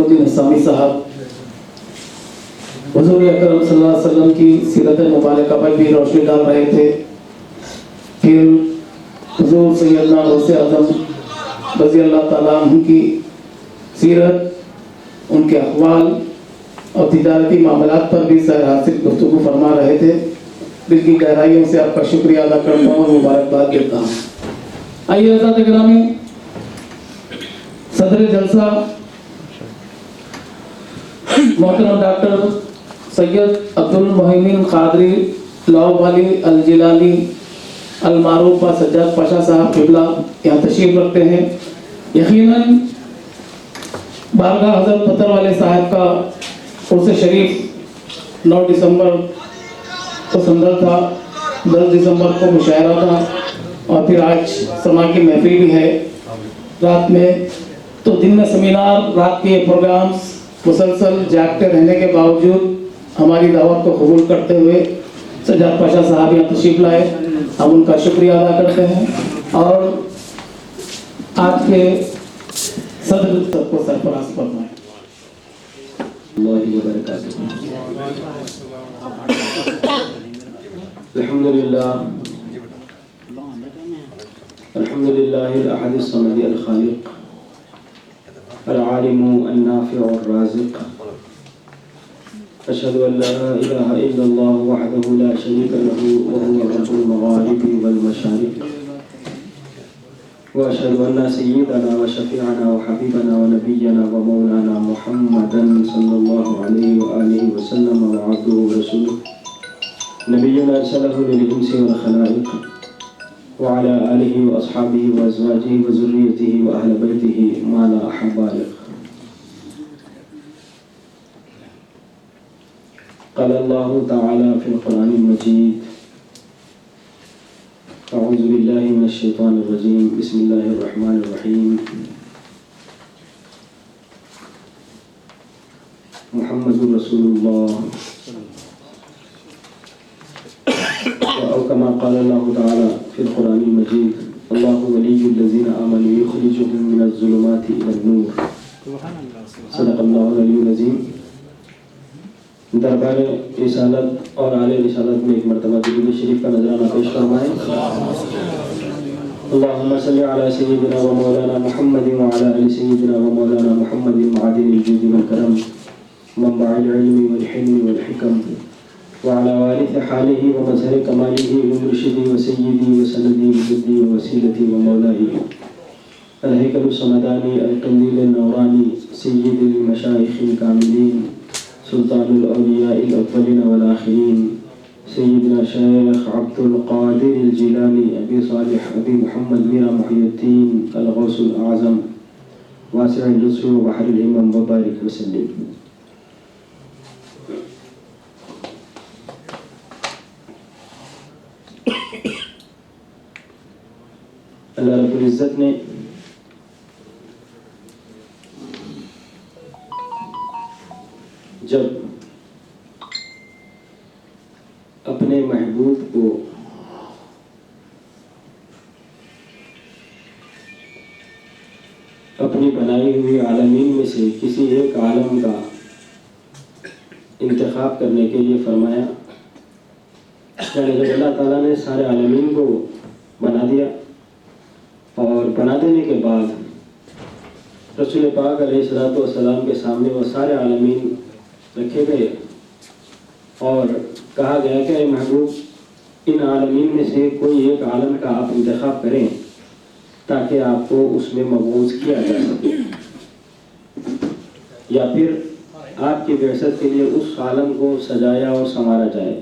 الدین اسلامی صاحب حضور اکرم صلی اللہ علیہ وسلم کی سیرت مبارکہ پر بھی روشنی ڈال رہے تھے. پھر حضور سیدنا غوث اعظم رضی اللہ تعالیٰ عنہ کی سیرت، ان کے اقوال اور تجارتی معاملات پر بھی سیر حاصل گفتگو فرما رہے تھے. دل کی گہرائیوں سے آپ کا شکریہ ادا کرتا ہوں اور مبارکباد دیتا ہوں. آئیے حضرات گرامی، صدر جلسہ محترم ڈاکٹر سید عبدالمحیمن قادری لاؤبالی الجیلانی المعروف با سجاد پاشا صاحب قبلہ یہاں تشریف رکھتے ہیں. یقیناً بارگاہ حضرت پتھر والے صاحب کا عرس شریف 9 دسمبر کو سندر تھا، 10 دسمبر کو مشاعرہ تھا اور پھر آج سما کی محفل بھی ہے رات میں. تو دن میں سیمینار، رات کے پروگرامز، مسلسل جاگتے رہنے کے باوجود ہماری دعوت کو قبول کرتے ہوئے سجاد پاشا صاحب یہاں تشریف لائے. ہم ان کا شکریہ ادا کرتے ہیں اور آج کے صدر سب کو سرفراز فرمائیں. اللہ وبرکاتہ. الحمدللہ الاحد الصمد الخالق العالم النافع الرازق. اشهد ان لا اله الا الله وحده لا شريك له وهو رب المغارب والمشارق. واشهد ان سيدنا وشفيعنا وحبيبنا ونبينا ومولانا محمدا صلى الله عليه واله وسلم وعبده ورسوله نبينا ارسله للانس والخلائق وعلى آله وأصحابه وأزواجه وذريته وأهل بيته ما لا أحبالغ. قال الله تعالى في القرآن المجيد: أعوذ بالله من الشيطان الرجيم، بسم الله الرحمن الرحيم. محمد رسول الله، أو كما قال الله تعالى في القرآن المجيد: الله ولي الذين آمنوا يخرجهم من الظلمات إلى النور. صدق الله العلي العظيم. دربار رسالت اور اعلی رسالت میں ایک مرتبہ درود شریف کا نذرانہ پیش فرمائیں. اللهم صل على سيدنا ومولانا محمد وعلى آل سيدنا ومولانا محمد معدن الجود والكرم منبع العلم والحلم والحكم وعلى وارث حاله ومظهر كماله ومرشدي وسيدي وسندي وجدي ووسيلتي ومولاي الهيكل الصمداني القنديل النوراني سيد المشايخ الكاملين سلطان الأولياء الأولين والآخرين سيدنا شيخ عبد القادر الجيلاني أبي صالح أبي محمد ميرا محي الدين الغوث الأعظم واسع اللطف وبحر الهمم وبارك وسلم. اللہ رب العزت نے جب اپنے محبوب کو اپنی بنائی ہوئی عالمین میں سے کسی ایک عالم کا انتخاب کرنے کے لیے فرمایا، یعنی جب اللہ تعالیٰ نے سارے عالمین کو بنا دیا اور بنا دینے کے بعد رسول پاک علیہ الصلوۃ والسلام کے سامنے وہ سارے عالمین رکھے گئے اور کہا گیا کہ اے محبوب، ان عالمین میں سے کوئی ایک عالم کا آپ انتخاب کریں تاکہ آپ کو اس میں مبعوث کیا جا سکے، یا پھر آپ کی بعثت کے لیے اس عالم کو سجایا اور سنوارا جائے.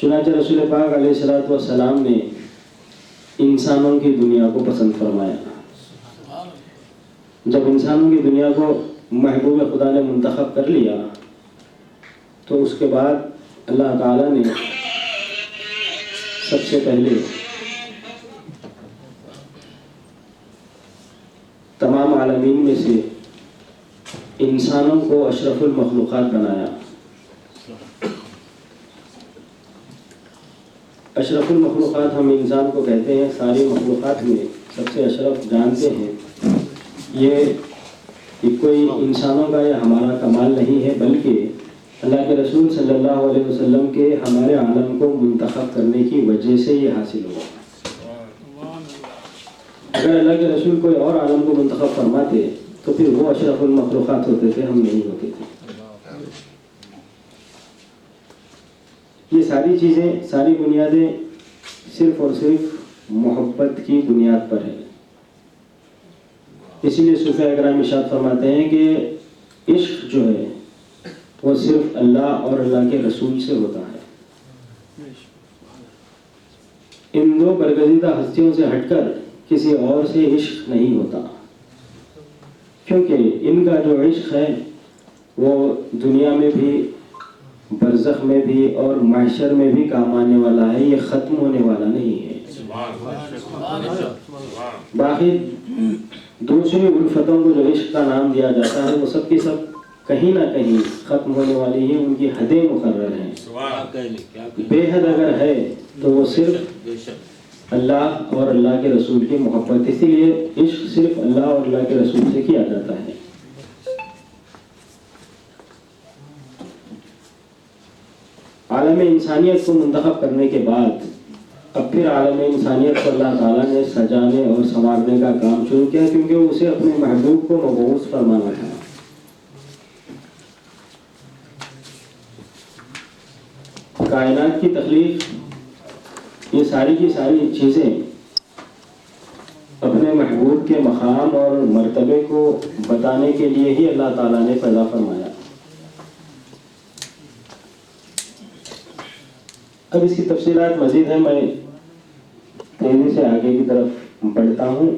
چنانچہ رسول پاک علیہ الصلوۃ والسلام نے انسانوں کی دنیا کو پسند فرمایا. جب انسانوں کی دنیا کو محبوب خدا نے منتخب کر لیا تو اس کے بعد اللہ تعالیٰ نے سب سے پہلے تمام عالمین میں سے انسانوں کو اشرف المخلوقات بنایا. اشرف المخلوقات ہم انسان کو کہتے ہیں. ساری مخلوقات میں سب سے اشرف جانتے ہیں یہ یہ کوئی انسانوں کا یا ہمارا کمال نہیں ہے، بلکہ اللہ کے رسول صلی اللہ علیہ وسلم کے ہمارے عالم کو منتخب کرنے کی وجہ سے یہ حاصل ہوا۔ اگر اللہ کے رسول کوئی اور عالم کو منتخب فرماتے تو پھر وہ اشرف المخلوقات ہوتے تھے، ہم نہیں ہوتے تھے۔ یہ ساری چیزیں، ساری بنیادیں صرف اور صرف محبت کی بنیاد پر ہے۔ اسی لیے صوفیاء کرام ارشاد فرماتے ہیں کہ عشق جو ہے وہ صرف اللہ اور اللہ کے رسول سے ہوتا ہے۔ ان دو برگزیدہ ہستیوں سے ہٹ کر کسی اور سے عشق نہیں ہوتا، کیونکہ ان کا جو عشق ہے وہ دنیا میں بھی، برزخ میں بھی اور محشر میں بھی کام آنے والا ہے، یہ ختم ہونے والا نہیں ہے۔ باقی دوسری الفتوں کو جو عشق کا نام دیا جاتا ہے وہ سب کی سب کہیں نہ کہیں ختم ہونے والی ہیں، ان کی حدیں مقرر ہیں۔ بے حد اگر ہے تو وہ صرف اللہ اور اللہ کے رسول کی محبت، اسی لیے عشق صرف اللہ اور اللہ کے رسول سے کیا جاتا ہے۔ عالم انسانیت کو منتخب کرنے کے بعد اب پھر عالم انسانیت کو اللہ تعالیٰ نے سجانے اور سنوارنے کا کام شروع کیا، کیونکہ اسے اپنے محبوب کو مبعوث فرمانا تھا۔ کائنات کی تخلیق، یہ ساری کی ساری چیزیں اپنے محبوب کے مقام اور مرتبے کو بتانے کے لیے ہی اللہ تعالیٰ نے پیدا فرمایا۔ اب اس کی تفصیلات مزید ہیں، میں تیزی سے آگے کی طرف بڑھتا ہوں۔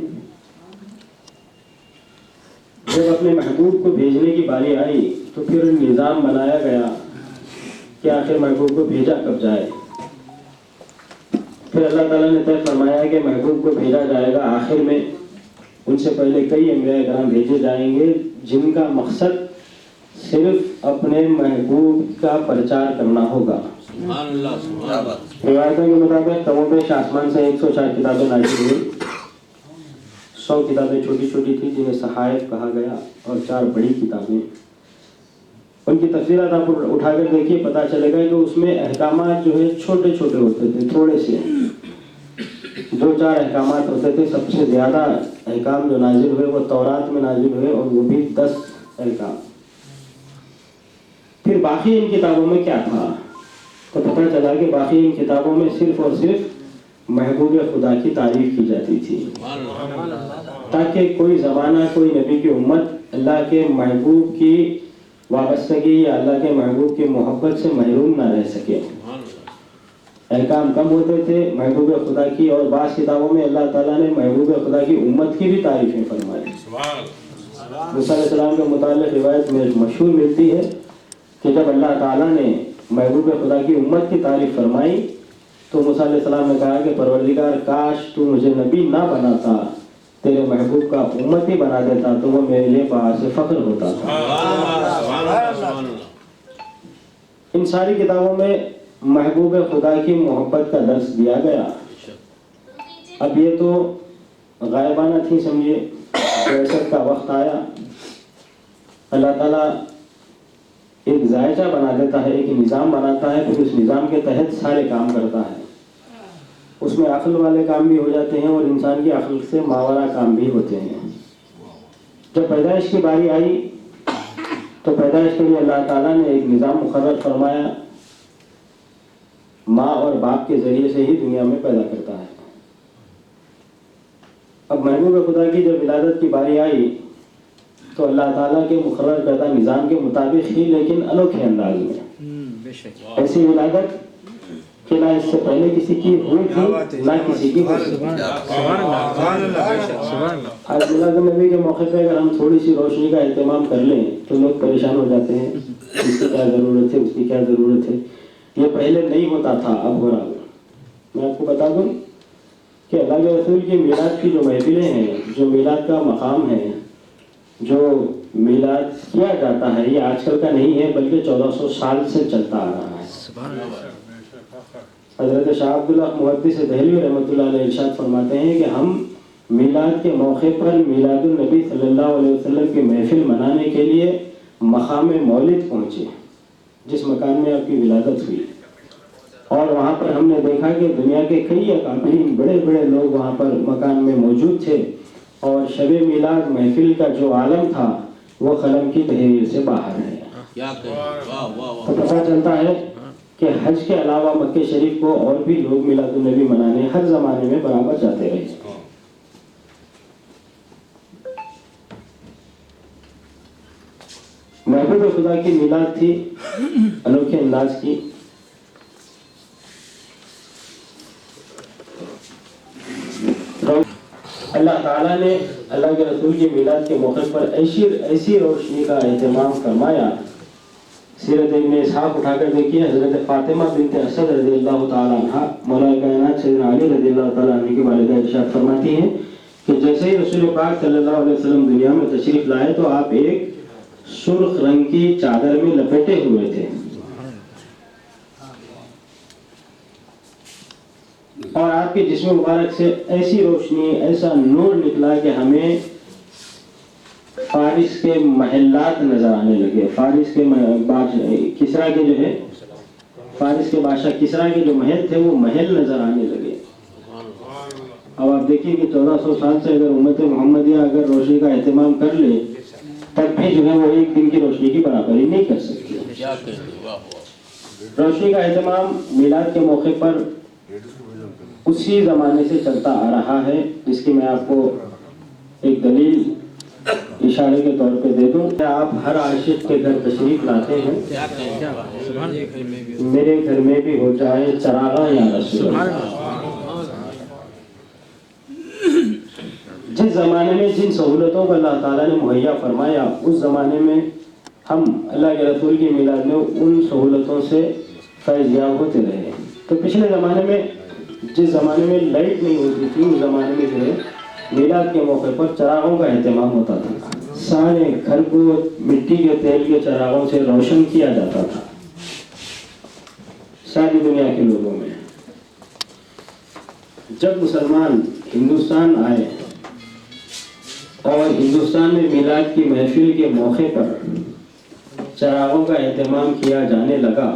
جب اپنے محبوب کو بھیجنے کی باری آئی تو پھر نظام بنایا گیا کہ آخر محبوب کو بھیجا کب جائے۔ پھر اللہ تعالیٰ نے طے فرمایا کہ محبوب کو بھیجا جائے گا آخر میں، ان سے پہلے کئی انبیاء کرام بھیجے جائیں گے جن کا مقصد صرف اپنے محبوب کا پرچار کرنا ہوگا۔ روایتوں کے مطابق کم و بیش آسمان سے 104 کتابیں نازل ہوئی، 100 کتابیں چھوٹی چھوٹی تھیں جنہیں صحائف کہا گیا، اور 4 بڑی کتابیں۔ ان کی تفصیلات آپ اٹھا کر دیکھیے، پتہ چلے گا کہ اس میں احکامات جو ہے چھوٹے چھوٹے ہوتے تھے، تھوڑے سے 2-4 احکامات ہوتے تھے۔ سب سے زیادہ احکام جو نازل ہوئے وہ تورات میں نازل ہوئے، اور وہ بھی 10 احکام۔ پھر باقی ان کتابوں میں کیا تھا تو پتہ چلا کہ باقی ان کتابوں میں صرف اور صرف محبوب خدا کی تعریف کی جاتی تھی، تاکہ کوئی زمانہ، کوئی نبی کی امت اللہ کے محبوب کی وابستگی یا اللہ کے محبوب کی محبت سے محروم نہ رہ سکے۔ احکام کم ہوتے تھے محبوب خدا کی، اور بعض کتابوں میں اللہ تعالیٰ نے محبوب خدا کی امت کی بھی تعریفیں فرمائی۔ موسیٰ علیہ السلام کے متعلق روایت میں مشہور ملتی ہے کہ جب اللہ تعالیٰ نے محبوب خدا کی امت کی تعریف فرمائی تو موسیٰ علیہ السلام نے کہا کہ پروردگار، کاش تو مجھے نبی نہ بناتا، تیرے محبوب کا امت ہی بنا دیتا تو وہ میرے لیے باعث فخر ہوتا تھا۔ ان ساری کتابوں میں محبوب خدا کی محبت کا درس دیا گیا۔ اب یہ تو غائبانہ تھی، سمجھیے، بعثت کا وقت آیا، اللہ تعالیٰ ایک ذائچہ بنا دیتا ہے، ایک نظام بناتا ہے، پھر اس نظام کے تحت سارے کام کرتا ہے۔ اس میں عقل والے کام بھی ہو جاتے ہیں اور انسان کی عقل سے ماورا کام بھی ہوتے ہیں۔ جب پیدائش کی باری آئی تو پیدائش کے لیے اللہ تعالیٰ نے ایک نظام مقرر فرمایا، ماں اور باپ کے ذریعے سے ہی دنیا میں پیدا کرتا ہے۔ اب محبوب خدا کی جب ولادت کی باری آئی تو اللہ تعالیٰ کے مقرر کردہ نظام کے مطابق ہی، لیکن انوکھے انداز میں، ایسی ولادت کہ نہ اس سے پہلے کسی کی ہوئی تھی نہ کسی کی ہو سکتی۔ آج میلاد النبی کے موقع پہ اگر ہم تھوڑی سی روشنی کا اہتمام کر لیں تو لوگ پریشان ہو جاتے ہیں، اس کی کیا ضرورت ہے، اس کی کیا ضرورت ہے۔ یہ پہلے نہیں ہوتا تھا، اب ہو رہا ہے۔ میں آپ کو بتا دوں کہ اللہ کے رسول کی میلاد کی جو محفلیں ہیں، جو میلاد کا مقام ہے، جو میلاد کیا جاتا ہے، یہ آج کل کا نہیں ہے بلکہ 1400 سال سے چلتا آ رہا ہے۔ حضرت شاہ عبداللہ محدث دہلوی رحمۃ اللہ علیہ ارشاد فرماتے ہیں کہ ہم میلاد کے موقع پر میلاد النبی صلی اللہ علیہ وسلم کی محفل منانے کے لیے مقام مولد پہنچے، جس مکان میں آپ کی ولادت ہوئی، اور وہاں پر ہم نے دیکھا کہ دنیا کے کئی اکابرین بڑے بڑے لوگ وہاں پر مکان میں موجود تھے، اور شب میلاد محفل کا جو عالم تھا وہ قلم کی تحریر سے باہر ہے۔ تو پتہ چلتا ہے کہ حج کے علاوہ مکہ شریف کو اور بھی لوگ میلاد النبی منانے ہر زمانے میں برابر جاتے رہے۔ محبوب خدا کی میلاد تھی انوکھے انداز کی۔ اللہ تعالیٰ نے اللہ کے رسول کی میلاد کے موقع پر ایسی روشنی کا اہتمام فرمایا۔ سیرت ابن اسحاق اٹھا کر دیکھیے، حضرت فاطمہ بنت اسد رضی اللہ تعالیٰ عنہ مولا کائنات سیدنا علی رضی اللہ تعالیٰ عنہ کی والدہ ارشاد فرماتی ہیں کہ جیسے ہی رسول پاک صلی اللہ علیہ وسلم دنیا میں تشریف لائے تو آپ ایک سرخ رنگ کی چادر میں لپٹے ہوئے تھے، اور آپ کے جسم مبارک سے ایسی روشنی، ایسا نور نکلا کہ ہمیں فارس کے محلات نظر آنے لگے۔ فارس کے کسرا کے جو ہے، فارس کے بادشاہ کسرا کے جو محل تھے وہ محل نظر آنے لگے۔ اب آپ دیکھیے کہ 1400 سال سے اگر امت محمدیہ اگر روشنی کا اہتمام کر لے تب بھی جو ہے وہ ایک دن کی روشنی کی برابری نہیں کر سکتی۔ روشنی کا اہتمام میلاد کے موقع پر اسی زمانے سے چلتا آ رہا ہے، جس کی میں آپ کو ایک دلیل اشارے کے طور پہ دے دوں کہ آپ ہر عاشق کے گھر تشریف لاتے ہیں، میرے گھر میں بھی ہو جائے چراغاں یا رسول اللہ۔ جس زمانے میں جن سہولتوں کو اللہ تعالیٰ نے مہیا فرمایا، اس زمانے میں ہم اللہ کے رسول کی میلاد میں ان سہولتوں سے فیض یاب ہوتے رہے۔ تو پچھلے زمانے میں جس زمانے میں لائٹ نہیں ہوتی تھی، اس زمانے میں جو ہے میلاد کے موقع پر چراغوں کا اہتمام ہوتا تھا، سارے گھر کو مٹی کے تیل کے چراغوں سے روشن کیا جاتا تھا ساری دنیا کے لوگوں میں۔ جب مسلمان ہندوستان آئے اور ہندوستان میں میلاد کی محفل کے موقع پر چراغوں کا اہتمام کیا جانے لگا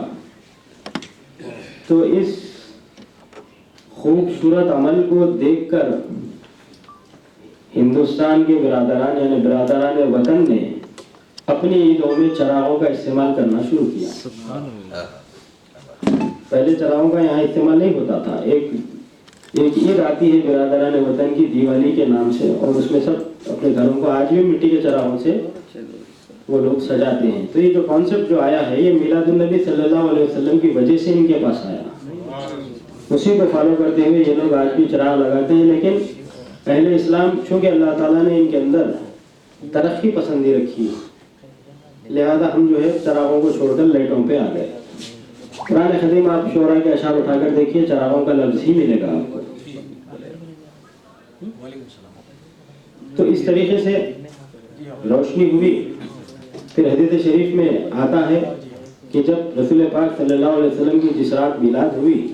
تو اس خوبصورت عمل کو دیکھ کر ہندوستان کے برادران یعنی برادران وطن نے اپنی عیدوں میں چراغوں کا استعمال کرنا شروع کیا۔ پہلے چراغوں کا یہاں استعمال نہیں ہوتا تھا۔ ایک عید آتی ہے برادران وطن کی دیوالی کے نام سے، اور اس میں سب اپنے گھروں کو آج بھی مٹی کے چراغوں سے وہ لوگ سجاتے ہیں۔ تو یہ جو کانسیپٹ جو آیا ہے یہ میلاد النبی صلی اللہ علیہ وسلم کی وجہ سے ان کے پاس آیا، اسی کو فالو کرتے ہوئے یہ لوگ آج بھی چراغ لگاتے ہیں۔ لیکن اہل اسلام چونکہ اللہ تعالیٰ نے ان کے اندر ترقی پسندی رکھی، لہذا ہم جو ہے چراغوں کو چھوڑ کر لائٹوں پہ آ گئے۔ قرآن حکیم آپ شعراء کے اشعار اٹھا کر دیکھیے، چراغوں کا لفظ ہی ملے گا آپ کو۔ تو اس طریقے سے روشنی ہوئی۔ پھر حدیث شریف میں آتا ہے کہ جب رسول پاک صلی اللہ علیہ وسلم کی جس رات میلاد ہوئی،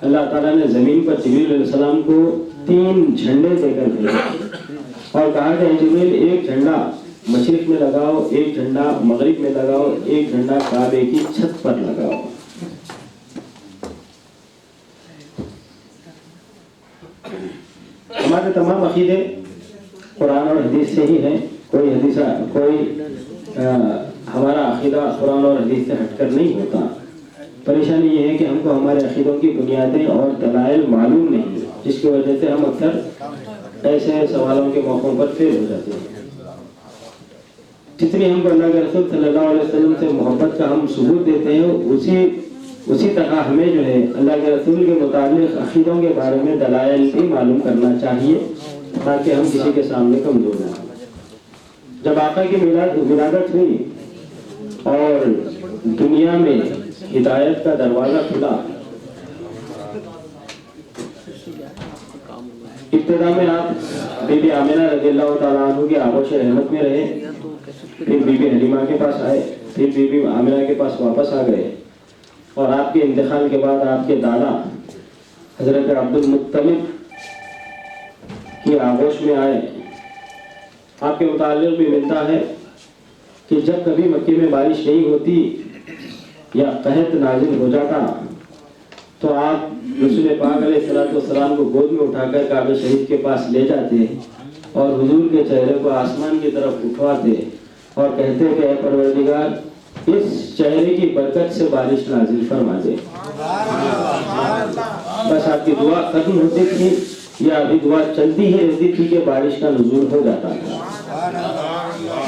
اللہ تعالیٰ نے زمین پر جبریل علیہ السلام کو 3 جھنڈے دے کر بھیجا اور کہا کہ جبریل ایک جھنڈا مشرق میں لگاؤ، ایک جھنڈا مغرب میں لگاؤ، ایک جھنڈا کعبے کی چھت پر لگاؤ۔ ہمارے تمام عقیدے قرآن اور حدیث سے ہی ہیں، کوئی ہمارا عقیدہ قرآن اور حدیث سے ہٹ کر نہیں ہوتا۔ پریشانی یہ ہے کہ ہم کو ہمارے عقیدوں کی بنیادیں اور دلائل معلوم نہیں، جس کی وجہ سے ہم اکثر ایسے سوالوں کے موقعوں پر فیل ہو جاتے ہیں۔ جتنی ہم کو اللہ کے رسول صلی اللہ علیہ وسلم سے محبت کا ہم ثبوت دیتے ہیں، اسی طرح ہمیں جو ہے اللہ کے رسول کے متعلق عقیدوں کے بارے میں دلائل بھی معلوم کرنا چاہیے تاکہ ہم کسی کے سامنے کمزور نہ ہوں۔ جب آقا کی ولادت ہوئی اور دنیا میں ہدایت کا دروازہ کھلا، ابتدا میں آپ بی بی آمنہ رضی اللہ تعالیٰ عنہ کی آغوش رحمت میں رہے، پھر بی بی حلیمہ کے پاس آئے، پھر بی بی آمنہ کے پاس واپس آ گئے، اور آپ کے انتقال کے بعد آپ کے دادا حضرت عبد المطلب کی آغوش میں آئے۔ آپ کے متعلق بھی ملتا ہے کہ جب کبھی مکے میں بارش نہیں ہوتی یا قحط نازل ہو جاتا تو آپ رسول پاک علیہ السلام کو گود میں اٹھا کر کعبہ شریف کے پاس لے جاتے اور حضور کے چہرے کو آسمان کی طرف اٹھواتے اور کہتے کہ اے پروردگار اس چہرے کی برکت سے بارش نازل فرما دے۔ بس آپ کی دعا ختم ہوتی تھی یا ابھی دعا چلتی ہی رہتی تھی کہ بارش کا نزول ہو جاتا تھا۔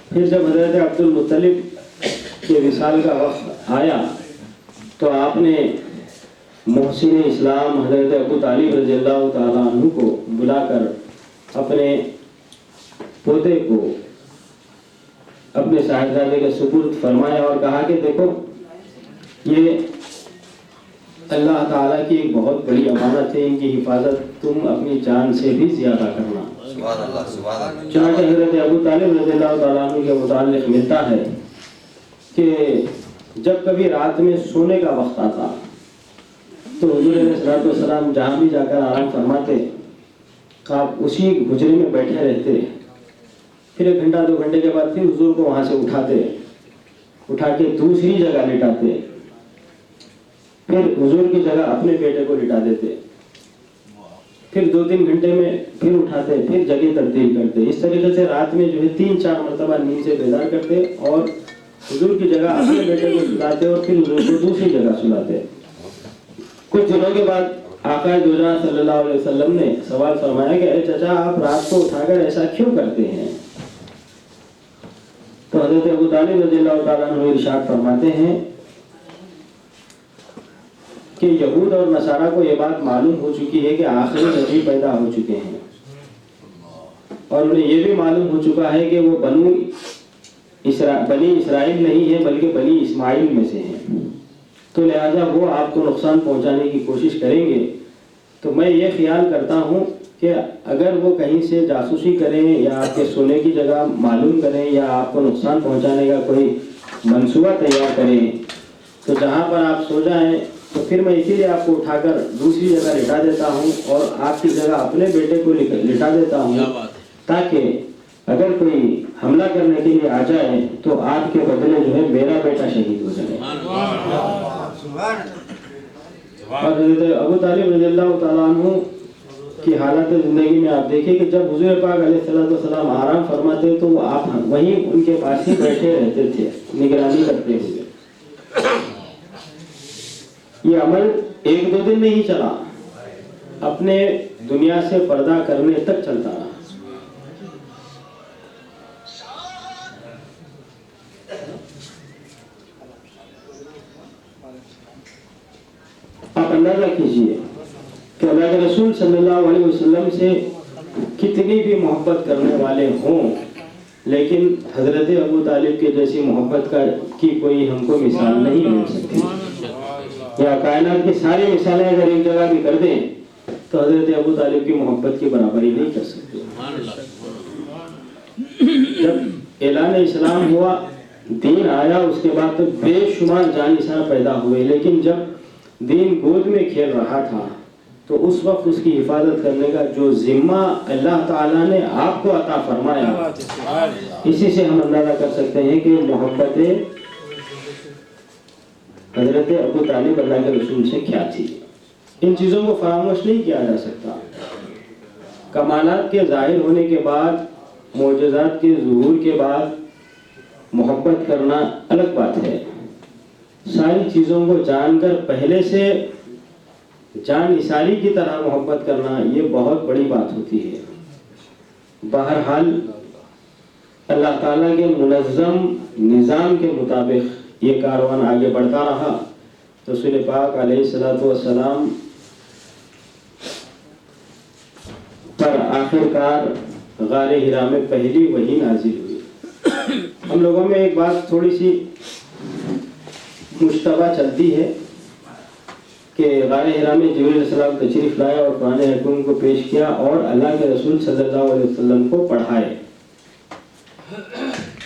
پھر جب حضرت عبد المطلب کے وصال کا وقت آیا تو آپ نے محسن اسلام حضرت ابو طالب رضی اللہ تعالیٰ عنہ کو بلا کر اپنے پوتے کو اپنے صاحبزادے کے سپرد فرمایا اور کہا کہ دیکھو یہ اللہ تعالیٰ کی ایک بہت بڑی امانت ہے، ان کی حفاظت تم اپنی جان سے بھی زیادہ کرنا۔ چنانچہ حضرت ابو طالب رضی اللہ تعالیٰ عنہ کے متعلق ملتا ہے کہ جب کبھی رات میں سونے کا وقت آتا تو حضور علیہ السلام جہاں بھی جا کر آرام فرماتے آپ اسی حجرے میں بیٹھے رہتے، پھر 1 گھنٹہ 2 گھنٹے کے بعد پھر حضور کو وہاں سے اٹھا کے دوسری جگہ لٹاتے، پھر حضور کی جگہ اپنے بیٹے کو لٹا دیتے، پھر 2-3 گھنٹے میں پھر اٹھاتے، پھر جگہ تبدیل کرتے۔ اس طریقے سے رات میں جو ہے 3-4 مرتبہ نیند سے بیدار کرتے اور حضور کی جگہ اپنے بیٹے کو سلاتے اور پھر حضور کو دوسری جگہ سلاتے۔ کچھ دنوں کے بعد آقا دو جہاں صلی اللہ علیہ وسلم نے سوال فرمایا کہ اے چچا آپ رات کو اٹھا کر ایسا کیوں کرتے ہیں؟ تو حضرت ابو طالب رضی اللہ تعالیٰ عنہ ارشاد فرماتے ہیں کہ یہود اور نصارہ کو یہ بات معلوم ہو چکی ہے کہ آخری نبی پیدا ہو چکے ہیں اور انہیں یہ بھی معلوم ہو چکا ہے کہ وہ بنی اسرائیل نہیں ہے بلکہ بنی اسماعیل میں سے ہیں، تو لہذا وہ آپ کو نقصان پہنچانے کی کوشش کریں گے۔ تو میں یہ خیال کرتا ہوں کہ اگر وہ کہیں سے جاسوسی کریں یا آپ کے سونے کی جگہ معلوم کریں یا آپ کو نقصان پہنچانے کا کوئی منصوبہ تیار کریں تو جہاں پر آپ سو جائیں تو پھر میں اسی لیے آپ کو اٹھا کر دوسری جگہ لٹا دیتا ہوں اور آپ کی جگہ اپنے بیٹے کو لٹا دیتا ہوں تاکہ اگر کوئی حملہ کرنے کے لیے آ جائے تو آپ کے بدلے جو ہے میرا بیٹا شہید ہو جائے۔ اور حضرت ابو طالب رضی اللہ تعالیٰ عنہ کی حالت زندگی میں آپ دیکھیں کہ جب حضور پاک علیہ السلام آرام فرماتے تو وہ آپ وہیں ان کے پاس ہی بیٹھے رہتے تھے نگرانی کرتے ہوئے۔ یہ عمل 1-2 دن نہیں چلا، اپنے دنیا سے پردہ کرنے تک چلتا رہا۔ آپ اندازہ کیجئے کہ اللہ کے رسول صلی اللہ علیہ وسلم سے کتنی بھی محبت کرنے والے ہوں لیکن حضرت ابو طالب کے جیسی محبت کی کوئی ہم کو مثال نہیں مل سکتی، یا کائنات کی ساری مثالیں اگر ایک جگہ بھی کر دیں تو حضرت ابو طالب کی محبت کی برابری نہیں کر سکتے۔ جب اعلان اسلام ہوا، دین آیا، اس کے بعد تو بے شمار جانشاں پیدا ہوئے، لیکن جب دین گود میں کھیل رہا تھا تو اس وقت اس کی حفاظت کرنے کا جو ذمہ اللہ تعالیٰ نے آپ کو عطا فرمایا، اسی سے ہم اندازہ کر سکتے ہیں کہ محبت حضرت ابو طالب اللہ کے رسول سے کیا تھی۔ ان چیزوں کو فراموش نہیں کیا جا سکتا۔ کمالات کے ظاہر ہونے کے بعد، معجزات کے ظہور کے بعد محبت کرنا الگ بات ہے۔ ساری چیزوں کو جان کر پہلے سے جان نثاری کی طرح محبت کرنا یہ بہت بڑی بات ہوتی ہے۔ بہرحال اللہ تعالیٰ کے منظم نظام کے مطابق یہ کاروان آگے بڑھتا رہا۔ رسول پاک علیہ السلام پر آخرکار غار ہرا میں پہلی وحی نازل ہوئی۔ ہم لوگوں میں ایک بات تھوڑی سی مشتبہ چلتی ہے کہ غار ہرا میں جبریل علیہ السلام تشریف لائے اور قرآن حکیم کو پیش کیا اور اللہ کے رسول صلی اللہ علیہ وسلم کو پڑھائے۔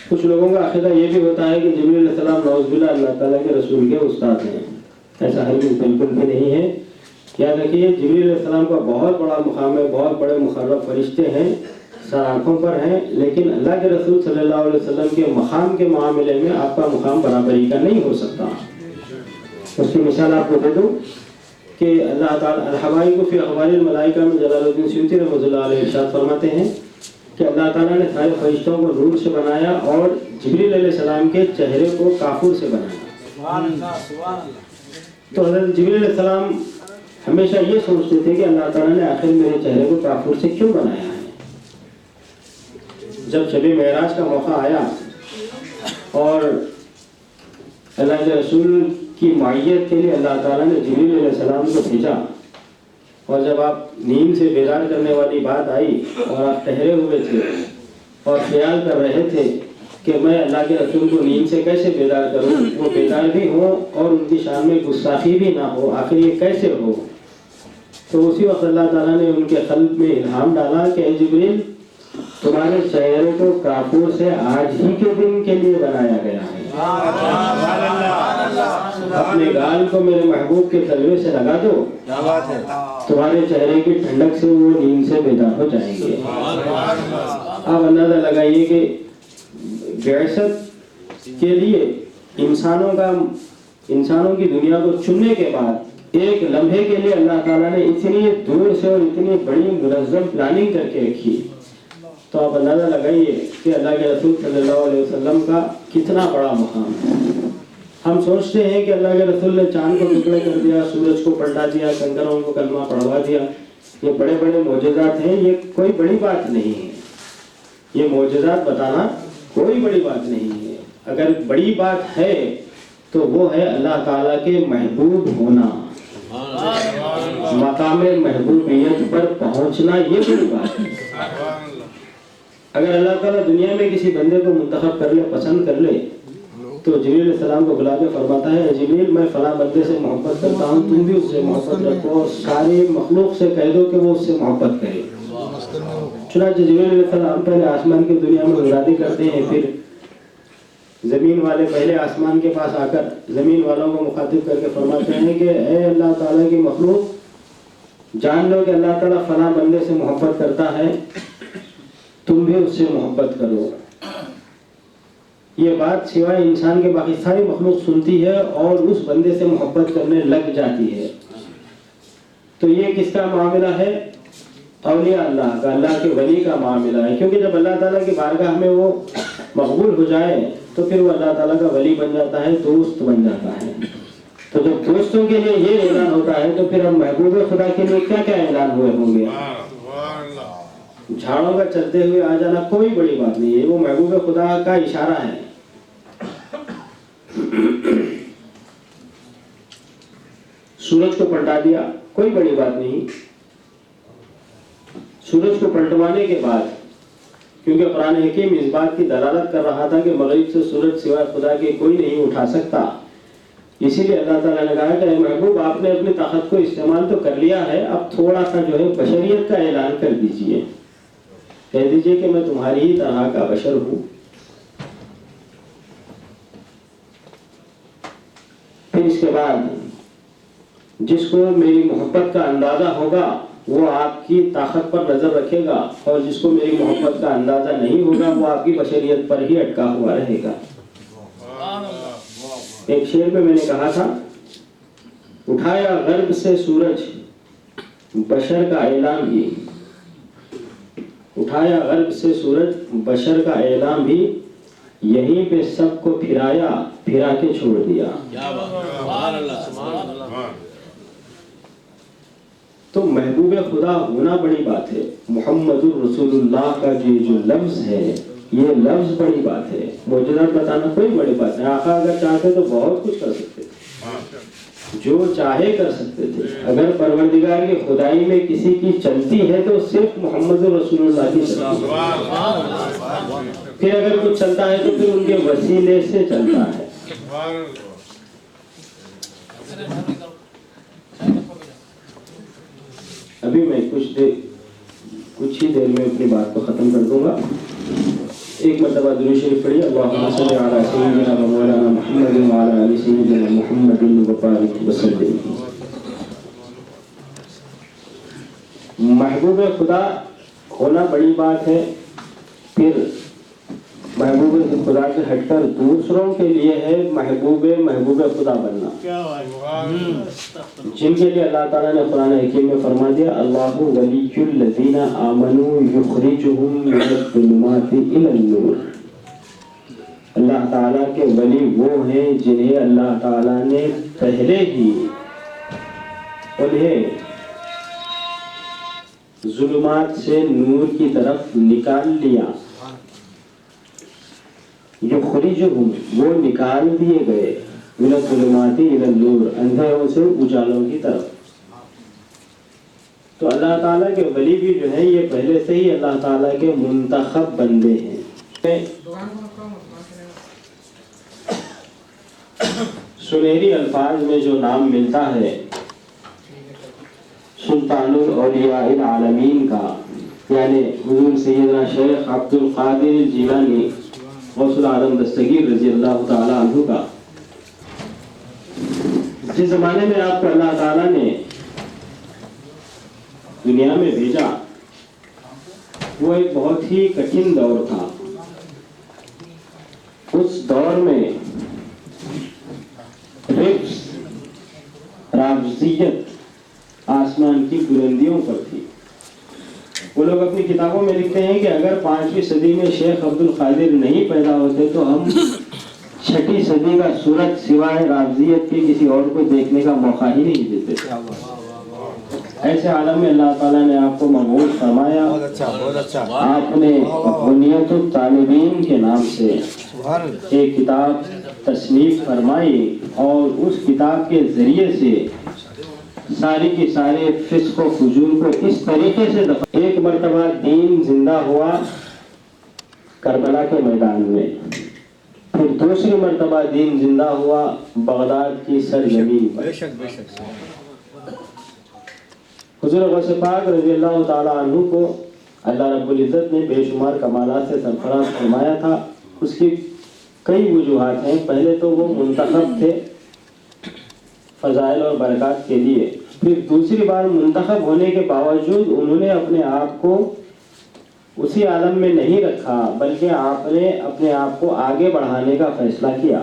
کچھ لوگوں کا عقیدہ یہ بھی ہوتا ہے کہ جبریل علیہ السلام نعوذ باللہ اللہ تعالیٰ کے رسول کے استاد ہیں۔ ایسا بالکل بھی نہیں ہے۔ یاد رکھیے جبریل علیہ السلام کا بہت بڑا مقام ہے، بہت بڑے مقرب فرشتے ہیں، سر آنکھوں پر ہیں، لیکن اللہ کے رسول صلی اللہ علیہ وسلم کے مقام کے معاملے میں آپ کا مقام برابری کا نہیں ہو سکتا۔ اس کی مثال آپ کو دے دوں کہ اللہ تعالیٰ الحوائق فی اخبار الملائکہ میں جلال الدین سیوطی رحمۃ اللہ علیہ ارشاد فرماتے ہیں کہ اللہ تعالیٰ نے سارے فرشتوں کو نور سے بنایا اور جبریل علیہ السلام کے چہرے کو کافور سے بنایا۔ تو حضرت جبریل علیہ السلام ہمیشہ یہ سوچتے تھے کہ اللہ تعالیٰ نے آخر میرے چہرے کو کافور سے کیوں بنایا ہے۔ جب شب معراج کا موقع آیا اور اللہ کے رسول کی معیت کے لیے اللہ تعالیٰ نے جبریل علیہ السلام کو بھیجا، اور جب آپ نیند سے بیدار کرنے والی بات آئی اور آپ ٹھہرے ہوئے تھے اور خیال کر رہے تھے کہ میں اللہ کے رسول کو نیند سے کیسے بیدار کروں، وہ بیدار بھی ہوں اور ان کی شان میں گستاخی بھی نہ ہو، آخر یہ کیسے ہو؟ تو اسی وقت اللہ تعالیٰ نے ان کے قلب میں الہام ڈالا کہ اے جبریل، تمہارے چہرے کو کافور سے آج ہی کے دن کے لیے بنایا گیا ہے، اپنے گال کو میرے محبوب کے تلوے سے لگا دو، تمہارے چہرے کی ٹھنڈک سے وہ نیند سے بیدار ہو جائیں گے۔ آپ اندازہ لگائیے کہ بعثت کے لیے انسانوں کی دنیا کو چننے کے بعد ایک لمحے کے لیے اللہ تعالیٰ نے اتنی دور سے اور اتنی بڑی منظم پلاننگ کر کے رکھی، تو آپ اندازہ لگائیے کہ اللہ کے رسول صلی اللہ علیہ وسلم کا کتنا بڑا مقام ہے۔ ہم سوچتے ہیں کہ اللہ کے رسول نے چاند کو ٹکڑے کر دیا، سورج کو پلٹا دیا، کنکروں کو کلمہ پڑھوا دیا، یہ بڑے بڑے معجزات ہیں، یہ کوئی بڑی بات نہیں ہے، یہ معجزات بتانا کوئی بڑی بات نہیں ہے۔ اگر بڑی بات ہے تو وہ ہے اللہ تعالیٰ کے محبوب ہونا، مقام محبوبیت پر پہنچنا، یہ بڑی بات ہے۔ اگر اللہ تعالیٰ دنیا میں کسی بندے کو منتخب کر لے، پسند کر لے، تو جبریل علیہ السلام کو بلا کے فرماتا ہے، جبریل میں فلاں بندے سے محبت کرتا ہوں، تم بھی اس سے محبت رکھو اور ساری مخلوق سے کہہ دو کہ وہ اس سے محبت کرے۔ چنانچہ جبریل علیہ السلام پہلے آسمان کی دنیا میں گزاری کرتے ہیں، پھر زمین والے پہلے آسمان کے پاس آ کر زمین والوں کو مخاطب کر کے فرماتے ہیں کہ اے اللہ تعالیٰ کی مخلوق، جان لو کہ اللہ تعالیٰ فلاں بندے سے محبت کرتا ہے، تم بھی اس سے محبت کرو۔ یہ بات سوائے انسان کے باقی ساری مخلوق سنتی ہے اور اس بندے سے محبت کرنے لگ جاتی ہے۔ تو یہ کس کا معاملہ ہے؟ اولیاء اللہ کا، اللہ کے ولی کا معاملہ ہے، کیونکہ جب اللہ تعالیٰ کی بارگاہ میں وہ مقبول ہو جائے تو پھر وہ اللہ تعالیٰ کا ولی بن جاتا ہے، دوست بن جاتا ہے۔ تو جب دوستوں کے لیے یہ اعلان ہوتا ہے تو پھر ہم محبوب خدا کے لیے کیا کیا اعلان ہوئے ہوں گے؟ جھاڑوں کا چلتے ہوئے آ جانا کوئی بڑی بات نہیں ہے، وہ محبوب خدا کا اشارہ ہے۔ سورج کو پلٹا دیا، کوئی بڑی بات نہیں۔ سورج کو پلٹوانے کے بعد، کیونکہ قرآن حکیم اس بات کی دلالت کر رہا تھا کہ مغرب سے سورج سوائے خدا کے کوئی نہیں اٹھا سکتا، اسی لیے اللہ تعالیٰ نے کہا کہ اے محبوب، آپ نے اپنی طاقت کو استعمال تو کر لیا ہے، اب تھوڑا سا جو ہے بشریت کا اعلان کر دیجئے، کہہ دیجئے کہ میں تمہاری ہی طرح کا بشر ہوں۔ پھر اس کے بعد جس کو میری محبت کا اندازہ ہوگا وہ آپ کی طاقت پر نظر رکھے گا، اور جس کو میری محبت کا اندازہ نہیں ہوگا وہ آپ کی بشریت پر ہی اٹکا ہوا رہے گا۔ ایک شعر میں نے کہا تھا، اٹھایا غرب سے سورج بشر کا اعلان بھی، اٹھایا غرب سے سورج بشر کا اعلان بھی، یہیں پہ سب کو پھرایا، پھرا کے چھوڑ دیا۔ تو محبوب خدا ہونا بڑی بات ہے۔ محمد الرسول اللہ کا جو لفظ ہے، یہ لفظ بڑی بات ہے، معجزات بتانا کوئی بڑی بات ہے۔ آقا اگر چاہتے تو بہت کچھ کر سکتے تھے، جو چاہے کر سکتے تھے۔ اگر پروردگار کی خدائی میں کسی کی چلتی ہے تو صرف محمد رسول اللہ کی چلتی ہے، پھر اگر کچھ چلتا ہے تو پھر ان کے وسیلے سے چلتا ہے۔ ابھی میں کچھ ہی دیر میں اپنی بات کو ختم کر دوں گا۔ ایک مرتبہ درود شریف پڑھیے، اللہم صلی علی سیدنا و مولانا محمد و علی آل سیدنا محمد و بارک وسلم۔ محبوب خدا ہونا بڑی بات ہے، پھر محبوب خدا سے ہٹ کر دوسروں کے لیے ہے محبوب خدا بننا، جن کے لیے اللہ تعالیٰ نے قرآن حکیم میں فرما دیا اللہ ولی الذین آمنوا یخرجہم من الظلمات الی النور۔ اللہ تعالیٰ کے ولی وہ ہیں جنہیں اللہ تعالیٰ نے پہلے ہی انہیں ظلمات سے نور کی طرف نکال لیا۔ یخرجہم وہ نکال دیے گئے، من الظلمات الی النور اندھیروں سے اجالوں کی طرف۔ تو اللہ تعالیٰ کے ولی بھی جو ہیں یہ پہلے سے ہی اللہ تعالیٰ کے منتخب بندے ہیں۔ سنہری الفاظ میں جو نام ملتا ہے سلطان الاولیاء العالمین کا، یعنی حضور سیدنا شیخ عبد القادر الجیلانی غوث العالم دستگیر رضی اللہ تعالی عنہ کا، جس زمانے میں آپ کو اللہ تعالیٰ نے دنیا میں بھیجا وہ ایک بہت ہی کٹھن دور تھا۔ اس دور میں رافضیت آسمان کی بلندیوں پر تھی۔ وہ لوگ اپنی کتابوں میں لکھتے ہیں کہ اگر 5ویں صدی میں شیخ عبد القادر نہیں پیدا ہوتے تو ہم 6ٹھی صدی کا سورج سوائے رافضیت کے کسی اور کو دیکھنے کا موقع ہی نہیں دیتے تھے۔ ایسے عالم میں اللہ تعالیٰ نے آپ کو مبعوث فرمایا۔ آپ نے بنیت الطالبین کے نام سے ایک کتاب تصنیف فرمائی اور اس کتاب کے ذریعے سے ساری کی سارے فسق و فجور کو اس طریقے سے دفع۔ ایک مرتبہ دین زندہ ہوا کربلا کے میدان میں، پھر دوسری مرتبہ دین زندہ ہوا بغداد کی سرزمین پر۔ حضور غوث پاک رضی اللہ تعالیٰ عنہ کو اللہ رب العزت نے بے شمار کمالات سے سرفراز فرمایا تھا۔ اس کی کئی وجوہات ہیں۔ پہلے تو وہ منتخب تھے فضائل اور برکات کے لیے، پھر دوسری بار منتخب ہونے کے باوجود انہوں نے اپنے آپ کو اسی عالم میں نہیں رکھا، بلکہ آپ نے اپنے آپ کو آگے بڑھانے کا فیصلہ کیا۔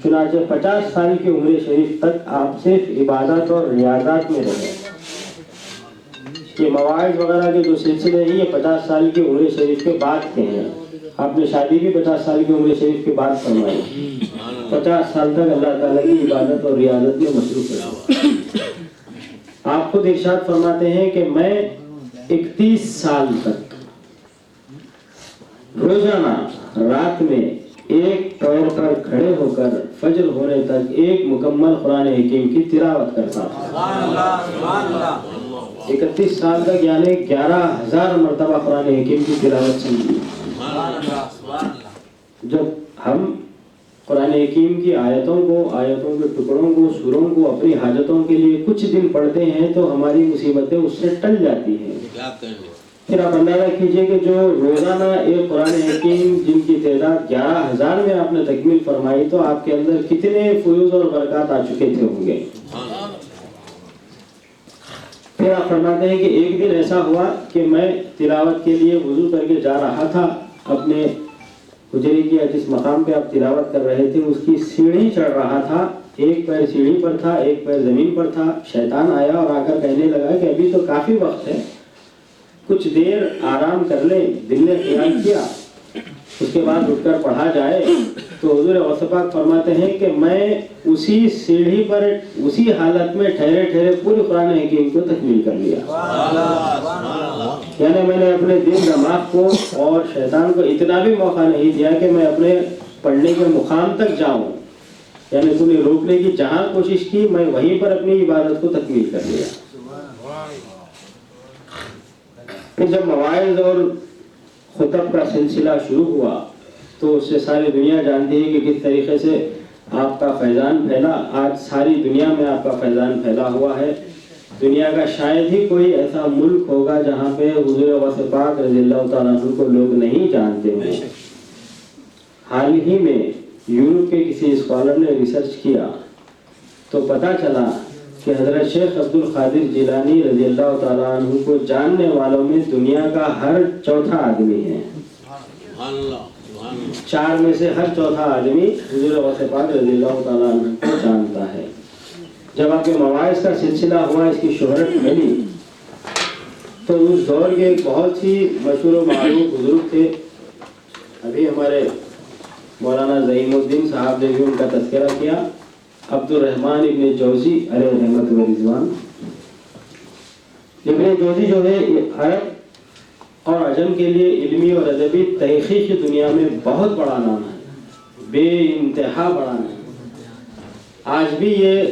چنانچہ 50 سال کی عمر شریف تک آپ صرف عبادت اور ریاضات میں رہے۔ یہ مواعظ وغیرہ کے جو سلسلے ہیں یہ 50 سال کی عمر شریف کے بعد کے ہیں۔ آپ نے شادی بھی 50 سال کی عمر شریف کے بعد فرمائی۔ 50 سال تک اللہ تعالیٰ کی عبادت اور ریاضت میں مصروف رہا۔ آپ خود ارشاد فرماتے ہیں کہ میں 31 سال تک روزانہ رات میں ایک پیر پر کھڑے ہو کر فجر ہونے تک ایک مکمل قرآن حکیم کی تلاوت کرتا تھا۔ 31 سال تک یعنی 11,000 مرتبہ قرآن حکیم کی تلاوت سنی۔ جب ہم قرآن حکیم کی آیتوں کے ٹکڑوں کو، سوروں کو اپنی حاجتوں کے لیے کچھ دن پڑھتے ہیں تو ہماری مصیبتیں اس سے ٹل جاتی ہیں۔ پھر آپ اندازہ کیجئے کہ جو روزانہ ایک قرآن حکیم جن کی تعداد 11,000 میں آپ نے تکمیل فرمائی تو آپ کے اندر کتنے فیوز اور برکات آ چکے تھے ہوں گے۔ پھر آپ فرماتے ہیں کہ ایک دن ایسا ہوا کہ میں تلاوت کے لیے وضو کر کے جا رہا تھا، اپنے حجرے کی جس مقام پہ آپ تلاوت کر رہے تھے اس کی سیڑھی چڑھ رہا تھا، ایک پیر سیڑھی پر تھا ایک پیر زمین پر تھا۔ شیطان آیا اور آ کر کہنے لگا کہ ابھی تو کافی وقت ہے، کچھ دیر آرام کر لیں۔ دل نے خیال کیا اس کے بعد اٹھ کر پڑھا جائے، تو حضور غوث پاک فرماتے ہیں کہ میں اسی سیڑھی پر اسی حالت میں ٹھہرے ٹھہرے پوری قرآن حکیم کو تکمیل کر لیا۔ یعنی میں نے اپنے دل دماغ کو اور شیطان کو اتنا بھی موقع نہیں دیا کہ میں اپنے پڑھنے کے مقام تک جاؤں، یعنی انہیں روکنے کی جہاں کوشش کی میں وہیں پر اپنی عبادت کو تکمیل کر لیا۔ پھر جب مواعظ اور خطب کا سلسلہ شروع ہوا تو اس سے ساری دنیا جانتی ہے کہ کس طریقے سے آپ کا فیضان پھیلا۔ آج ساری دنیا میں آپ کا فیضان پھیلا ہوا ہے۔ دنیا کا شاید ہی کوئی ایسا ملک ہوگا جہاں پہ حضور غوث پاک رضی اللہ تعالیٰ عنہ کو لوگ نہیں جانتے ہوں۔ حال ہی میں یورپ کے کسی اسکالر نے ریسرچ کیا تو پتہ چلا کہ حضرت شیخ عبد القادر جیلانی رضی اللہ تعالیٰ عنہ کو جاننے والوں میں دنیا کا ہر چوتھا آدمی ہے. 4 میں سے ہر چوتھا آدمی حضور غوث پاک رضی اللہ تعالیٰ عنہ کو جانتا ہے. جب آپ کے مواعظ کا سلسلہ ہوا، اس کی شہرت ملی، تو اس دور کے ایک بہت ہی مشہور و معروف بزرگ تھے. ابھی ہمارے مولانا زعیم الدین صاحب نے بھی ان کا تذکرہ کیا، عبد الرحمن ابن جوزی علیہ رحمت و رضوان. ابن جوزی جو ہے عرب اور عجم کے لیے علمی اور ادبی تحقیق کی دنیا میں بہت بڑا نام ہے، بے انتہا بڑا نام. آج بھی یہ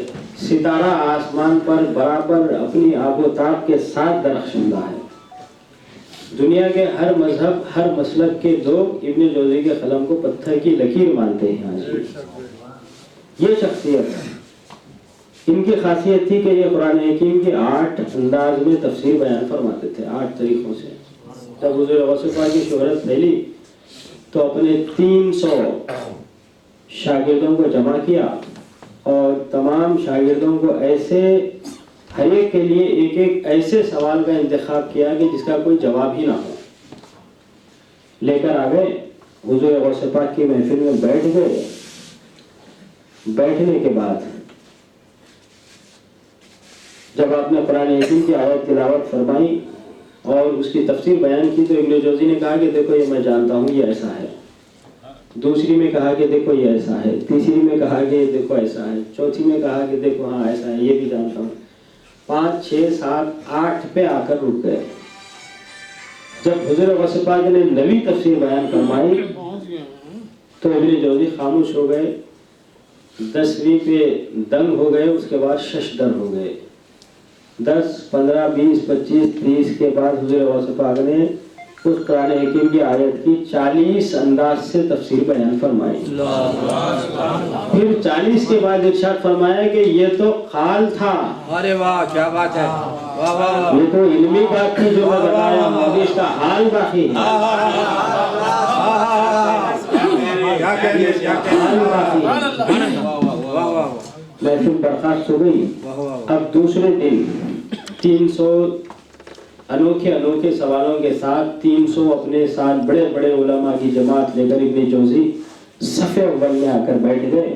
ستارہ آسمان پر برابر اپنی آب و تاب کے ساتھ درخشندہ ہے. دنیا کے ہر مذہب، ہر مسلک کے لوگ ابن جوزی کے قلم کو پتھر کی لکیر مانتے ہیں. آج بھی یہ شخصیت ہے. ان کی خاصیت تھی کہ یہ قرآن حکیم کے 8 انداز میں تفسیر بیان فرماتے تھے، 8 طریقوں سے. جب حضور غوث پاک کی شہرت پھیلی تو اپنے 300 شاگردوں کو جمع کیا اور تمام شاگردوں کو ایسے ہر ایک کے لیے ایک ایسے سوال کا انتخاب کیا کہ جس کا کوئی جواب ہی نہ ہو. لے کر آ گئے، حضور غوث پاک کی محفل میں بیٹھ گئے. بیٹھنے کے بعد جب آپ نے قرآن حکیم کی آیت تلاوت فرمائی اور اس کی تفسیر بیان کی تو ابن جوزی نے کہا کہ دیکھو یہ میں جانتا ہوں، یہ ایسا ہے. دوسری میں کہا کہ دیکھو یہ ایسا ہے. تیسری میں کہا کہ دیکھو ایسا ہے. چوتھی میں کہا کہ دیکھو ہاں ایسا ہے، یہ بھی جانتا ہوں. 5 6 7 8 پہ آ کر رک گئے. جب حضور غوث پاک نے نویں تفسیر بیان فرمائی تو ابن جوزی خاموش ہو گئے. 10ویں پہ دنگ ہو گئے، اس کے بعد ششدر ہو گئے. 10 15 20 25 30 کے بعد حضور غوث پاک نے اس قرآن حکیم کی آیت کی 40 انداز سے تفسیر بیان فرمائی. پھر 40 کے بعد ارشاد فرمایا کہ یہ تو قال تھا. ارے واہ کیا بات ہے، واہ واہ، یہ تو علمی بات تھی جو میں بتایا ہوں، ابھی اس کا حال باقی ہے. کیا کہہ رہے ہیں، کیا کہہ رہے ہیں، واہ واہ. محفل برخاست ہو گئی. اب دوسرے دن 300 انوکھے سوالوں کے ساتھ 300 اپنے ساتھ بڑے بڑے علماء کی جماعت لے کر ابن جوزی صف اول میں آ کر بیٹھ گئے.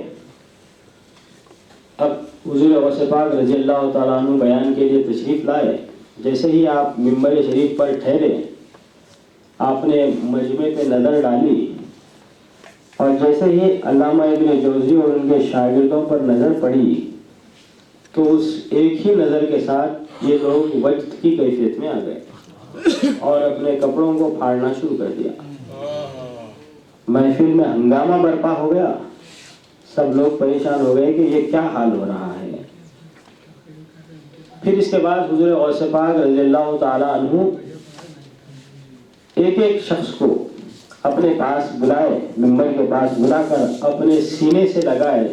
اب حضور غوث پاک رضی اللہ تعالیٰ عنہ بیان کے لیے تشریف لائے. جیسے ہی آپ منبر شریف پر ٹھہرے، آپ نے مجمع پہ نظر ڈالی اور جیسے ہی علامہ ابن جوزی اور ان کے شاگردوں پر نظر پڑی تو اس ایک ہی نظر کے ساتھ یہ لوگ وجد کی کیفیت میں آ گئے اور اپنے کپڑوں کو پھاڑنا شروع کر دیا. محفل میں ہنگامہ برپا ہو گیا. سب لوگ پریشان ہو گئے کہ یہ کیا حال ہو رہا ہے. پھر اس کے بعد حضور غوث پاک رضی اللہ تعالی عنہ ایک ایک شخص کو اپنے پاس بلائے، منبر کے پاس بلا کر اپنے سینے سے لگائے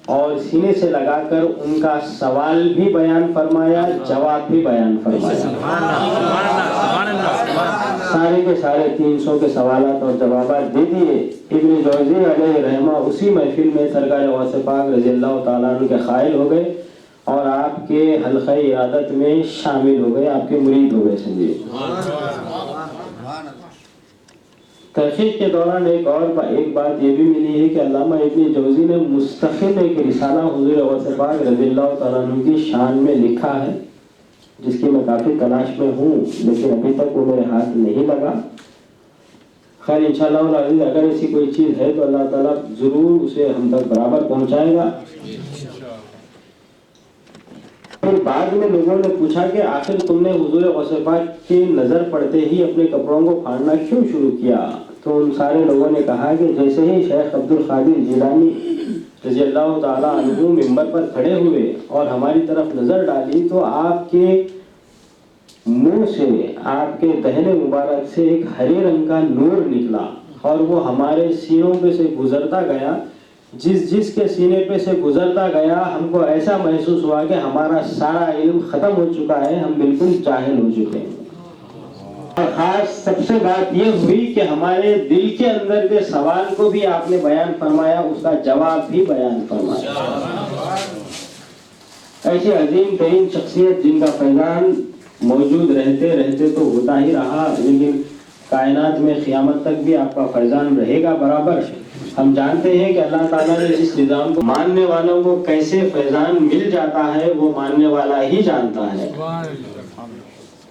اور سینے سے لگا کر ان کا سوال بھی بیان فرمایا، جواب بھی بیان فرمایا. سارے کے سارے 300 کے سوالات اور جوابات دے دیے. ابن جوزی علیہ رحمہ اسی محفل میں سرکار غوث پاک رضی اللہ تعالیٰ عنہ کے قائل ہو گئے اور آپ کے حلقہ عیادت میں شامل ہو گئے، آپ کے مرید ہو گئے. سمجھے تحقیق کے دوران ایک بات یہ بھی ملی ہے کہ علامہ ابن جوزی نے مستقل ایک رسالہ حضور غوث پاک رضی اللہ تعالیٰ عنہ کی شان میں لکھا ہے، جس کی میں کافی تلاش میں ہوں لیکن ابھی تک وہ میرے ہاتھ نہیں لگا. خیر انشاءاللہ العزیز اگر ایسی کوئی چیز ہے تو اللہ تعالیٰ ضرور اسے ہم تک برابر پہنچائے گا. پھر بعد میں لوگوں نے پوچھا کہ آخر تم نے حضور غوث پاک کی نظر پڑتے ہی اپنے کپڑوں کو پھاڑنا کیوں شروع کیا؟ تو ان سارے لوگوں نے کہا کہ جیسے ہی شیخ عبد القادر جیلانی رضی اللہ تعالیٰ عنہ منبر پر کھڑے ہوئے اور ہماری طرف نظر ڈالی تو آپ کے منہ سے، آپ کے دہن مبارک سے ایک ہرے رنگ کا نور نکلا اور وہ ہمارے سینوں پہ سے گزرتا گیا. جس کے سینے پہ سے گزرتا گیا ہم کو ایسا محسوس ہوا کہ ہمارا سارا علم ختم ہو چکا ہے، ہم بالکل جاہل ہو چکے ہیں. اور خاص سب سے بات یہ ہوئی کہ ہمارے دل کے اندر کے سوال کو بھی آپ نے بیان فرمایا، اس کا جواب بھی بیان فرمایا. ایسی عظیم ترین شخصیت جن کا فیضان موجود رہتے رہتے تو ہوتا ہی رہا، لیکن کائنات میں قیامت تک بھی آپ کا فیضان رہے گا برابر۔ ہم جانتے ہیں کہ اللہ تعالیٰ نے اس نظام کو ماننے والوں کو کیسے فیضان مل جاتا ہے وہ ماننے والا ہی جانتا ہے۔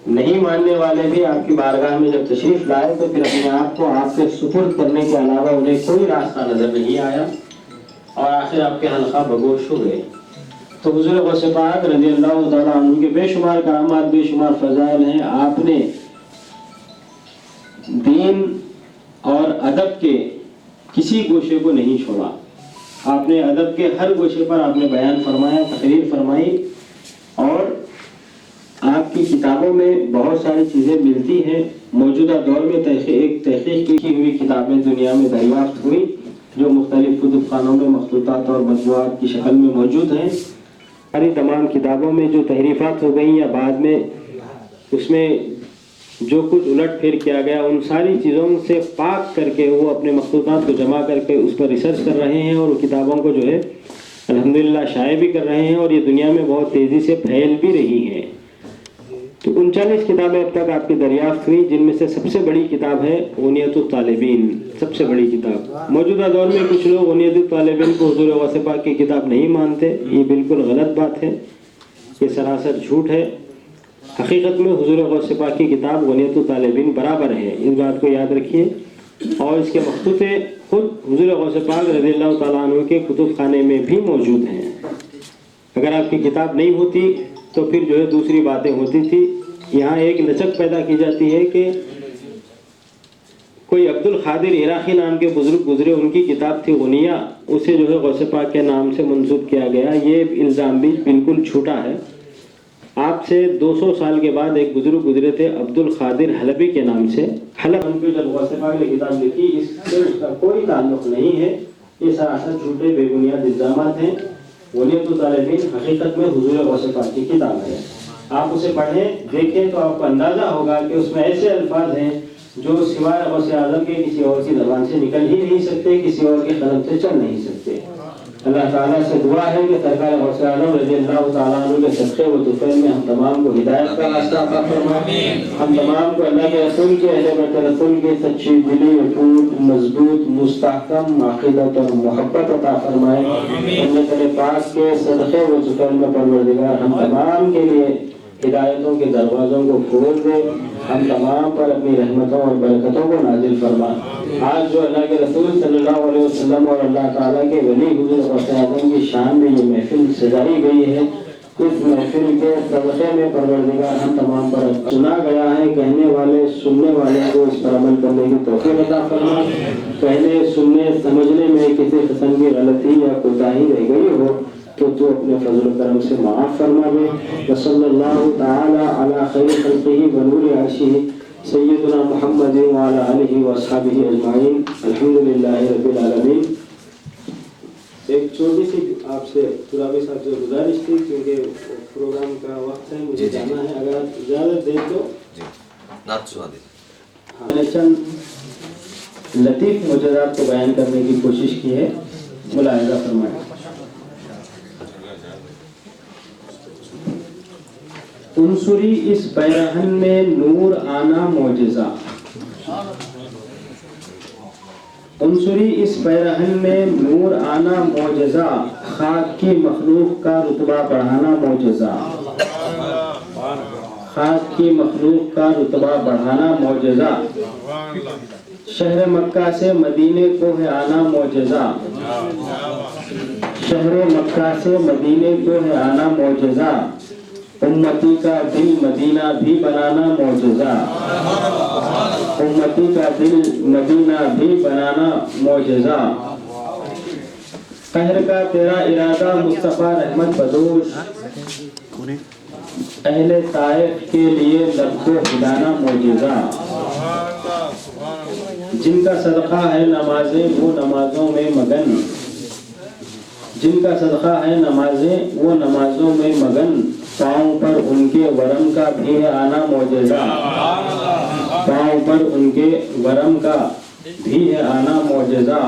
نہیں ماننے والے بھی آپ کی بارگاہ میں جب تشریف لائے تو پھر اپنے آپ کو آپ کے سپرد کرنے کے علاوہ انہیں کوئی راستہ نظر نہیں آیا اور آخر آپ کے حلقہ بگوش ہو گئے۔ تو حضور غوث پاک رضی اللہ تعالیٰ عنہ کے بے شمار کرامات، بے شمار فضائل ہیں۔ آپ نے دین اور ادب کے کسی گوشے کو نہیں چھوڑا، آپ نے ادب کے ہر گوشے پر آپ نے بیان فرمایا، تقریر فرمائی، اور آپ کی کتابوں میں بہت ساری چیزیں ملتی ہیں۔ موجودہ دور میں ایک تحقیق کی ہوئی کتابیں دنیا میں دریافت ہوئی جو مختلف کتب خانوں میں مخطوطات اور مطبوعات کی شکل میں موجود ہیں۔ ہماری تمام کتابوں میں جو تحریفات ہو گئیں یا بعد میں اس میں جو کچھ الٹ پھیر کیا گیا، ان ساری چیزوں سے پاک کر کے وہ اپنے مخطوطات کو جمع کر کے اس پر ریسرچ کر رہے ہیں اور کتابوں کو جو ہے الحمدللہ شائع بھی کر رہے ہیں، اور یہ دنیا میں بہت تیزی سے پھیل بھی رہی ہیں۔ تو 39 کتابیں اب تک آپ کی دریافت ہوئی، جن میں سے سب سے بڑی کتاب ہے غنیۃ الطالبین، سب سے بڑی کتاب۔ موجودہ دور میں کچھ لوگ غنیۃ الطالبین کو حضور غوث پاک کی کتاب نہیں مانتے، یہ بالکل غلط بات ہے، یہ سراسر جھوٹ ہے۔ حقیقت میں حضور غوث پاک کی کتاب غنیۃ الطالبین برابر ہے، اس بات کو یاد رکھیے، اور اس کے مخطوطے خود حضور غوث پاک رضی اللہ تعالیٰ عنہ کے کتب خانے میں بھی موجود ہیں۔ اگر آپ کی کتاب نہیں ہوتی تو پھر جو ہے دوسری باتیں ہوتی تھی۔ یہاں ایک لچک پیدا کی جاتی ہے کہ کوئی عبد القادر عراقی نام کے بزرگ گزرے، ان کی کتاب تھی غنیہ، اسے جو ہے غوث پاک کے نام سے منسوب کیا گیا، یہ الزام بھی بالکل جھوٹا ہے۔ آپ سے 200 سال کے بعد ایک بزرگ گزرے تھے عبد القادر حلبی کے نام سے، حلب ان پہ جب غوث پاک نے کتاب لکھی، اس سے اس کا کوئی تعلق نہیں ہے، یہ سراسر جھوٹے بے بنیاد الزامات ہیں۔ غنیۃ الطالبین حقیقت میں حضور غوث پاک کی کتاب ہے، آپ اسے پڑھیں دیکھیں تو آپ کو اندازہ ہوگا کہ اس میں ایسے الفاظ ہیں جو سوائے غوث اعظم کے کسی اور کی زبان سے نکل ہی نہیں سکتے، کسی اور کے قلم سے چل نہیں سکتے۔ اللہ تعالیٰ سے دعا ہے کہ سرکار غوث اعظم رضی اللہ تعالیٰ عنہ کے صدقے و طفیل میں ہم تمام کو ہدایت کا راستہ عطا فرمائے، ہم تمام کو اللہ کے رسول کے اہل بیت رسول کی سچی دلی، اٹوٹ، مضبوط، مستحکم عقیدت اور محبت عطا فرمائے۔ اللہ پاک کے صدقے و طفیل میں پروردگار ہم تمام کے لیے ہدایتوں کے دروازوں کو کھول دے، ہم تمام پر اپنی رحمتوں اور برکتوں کو نازل فرما۔ آج جو اللہ کے رسول صلی اللہ علیہ وسلم اور اللہ تعالیٰ کے ولی حضور غوث اعظم کی شان میں یہ محفل سجائی گئی ہے، اس محفل کے صدقے میں پروردگار ہم تمام پر سنا گیا ہے، کہنے والے سننے والے کو اس پر عمل کرنے کی توفیق عطا فرما۔ کہنے سننے سمجھنے میں کسی قسم کی غلطی یا کوتاہی رہ گئی ہو تو اپنے فضل و کرم سے معاف فرما دے۔ وصلی اللہ تعالی علی خیر خلقہ ونور عرشہ سیدنا محمد وعلی آلہ واصحابہ اجمعین، الحمدللہ رب العالمین۔ ایک چھوٹی سی آپ سے ترابی صاحب سے گزارش تھی، کیونکہ پروگرام کا وقت ہے، مجھے جانا ہے، اگر آپ اجازت دیں تو میں نے چند لطیف معجزات کو بیان کرنے کی کوشش کی ہے، ملاحظہ فرمائیں۔ انصری اس پیرہن میں نور آنا معجزہ، انصری اس پیرہن میں نور آنا معجزہ، خاک کی مخلوق کا رتبہ بڑھانا معجزہ، خاک کی مخلوق کا رتبہ بڑھانا معجزہ، شہر مکہ سے مدینے کو ہے آنا معجزہ، شہر مکہ سے مدینے کو ہے آنا معجزہ، امتی کا دل مدینہ بھی بنانا معجزہ، امتی کا دل مدینہ بھی بنانا معجزہ، قہر کا تیرا ارادہ مصطفیٰ رحمت بدوش، اہل طائف کے لیے لب کو ہلانا معجزہ، جن کا صدقہ ہے نمازیں وہ نمازوں میں مگن، جن کا صدقہ ہے نمازیں وہ نمازوں میں مگن، پاؤں پر ان کے ورم کا بھی ہے آنا معجزہ، پاؤں پر ان کے ورم کا بھی ہے آنا معجزہ۔